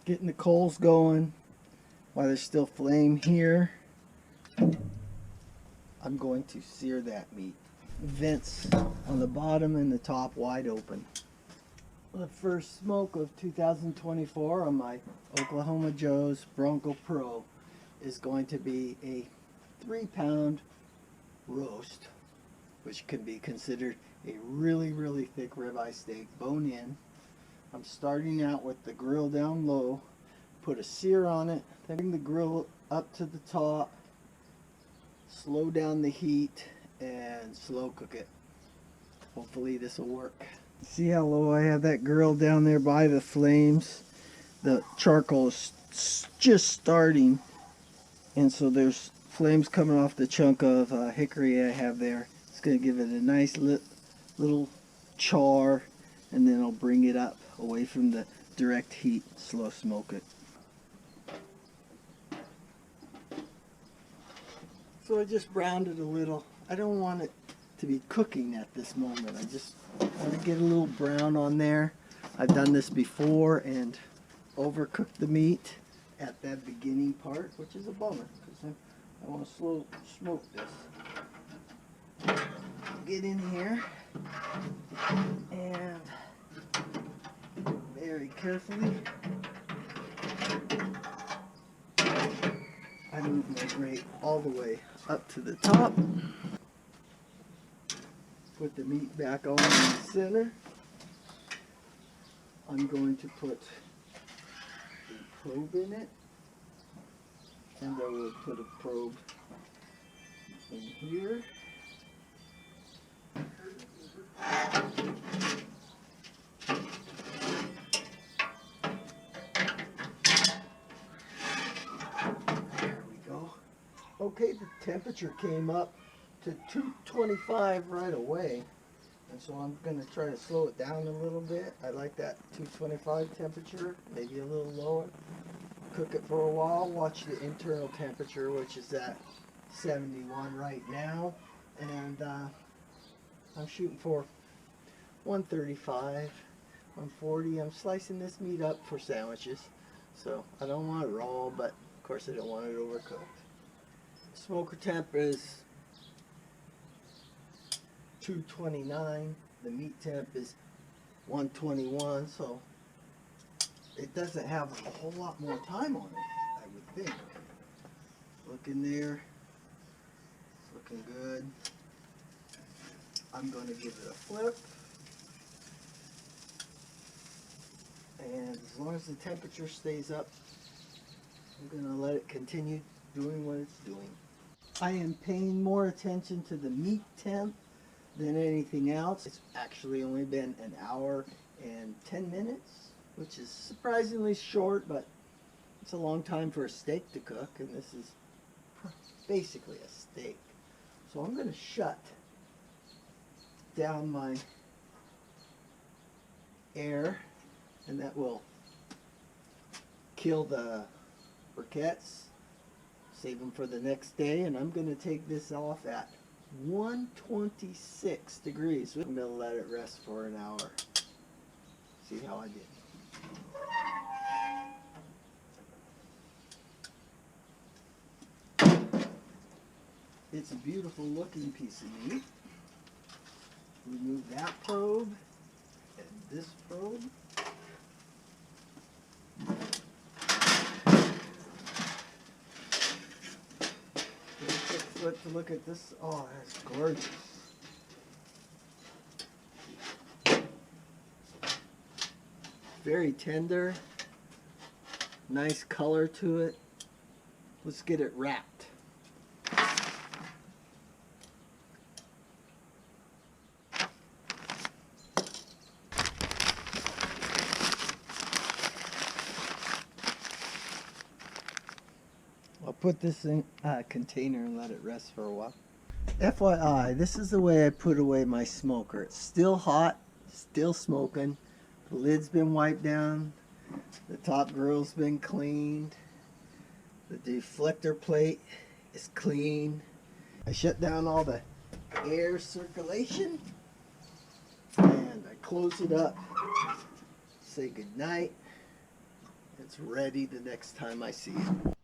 Getting the coals going while there's still flame here. I'm going to sear that meat. Vents on the bottom and the top wide open. The first smoke of 2024 on my Oklahoma Joe's Bronco Pro is going to be a 3-pound roast, which can be considered a really thick ribeye steak, bone in. I'm starting out with the grill down low, put a sear on it, then bring the grill up to the top, slow down the heat, and slow cook it. Hopefully this will work. See how low I have that grill down there by the flames? The charcoal is just starting, and so there's flames coming off the chunk of hickory I have there. It's going to give it a nice little char, and then I'll bring it up away from the direct heat, slow smoke it. So I just browned it a little. I don't want it to be cooking at this moment. I just want to get a little brown on there. I've done this before and overcooked the meat at that beginning part, which is a bummer because I want to slow smoke this. Get in here and very carefully I move my grate all the way up to the top. Put the meat back on in the center. I'm going to put a probe in it, and I will put a probe in here. There we go. Okay, the temperature came up to 225 right away, and so I'm going to try to slow it down a little bit. I like that 225 temperature, maybe a little lower. Cook it for a while, watch the internal temperature, which is at 71 right now, and I'm shooting for 135, 140. I'm slicing this meat up for sandwiches, so I don't want it raw, but of course I don't want it overcooked. Smoker temp is 229. The meat temp is 121, so it doesn't have a whole lot more time on it, I would think. Look in there, it's looking good. I'm going to give it a flip, and as long as the temperature stays up, I'm going to let it continue doing what it's doing. I am paying more attention to the meat temp than anything else. It's actually only been an hour and 10 minutes, which is surprisingly short, but it's a long time for a steak to cook, and this is basically a steak. So I'm going to shut down my air, and that will kill the briquettes, save them for the next day, and I'm going to take this off at 126 degrees. I'm going to let it rest for an hour. See how I did. It's a beautiful looking piece of meat. Remove that probe and this probe. Take a quick flip to look at this. Oh, that's gorgeous. Very tender. Nice color to it. Let's get it wrapped. I'll put this in a container and let it rest for a while. FYI, this is the way I put away my smoker. It's still hot, still smoking. The lid's been wiped down. The top grill's been cleaned. The deflector plate is clean. I shut down all the air circulation. And I close it up. Say goodnight. It's ready the next time I see it.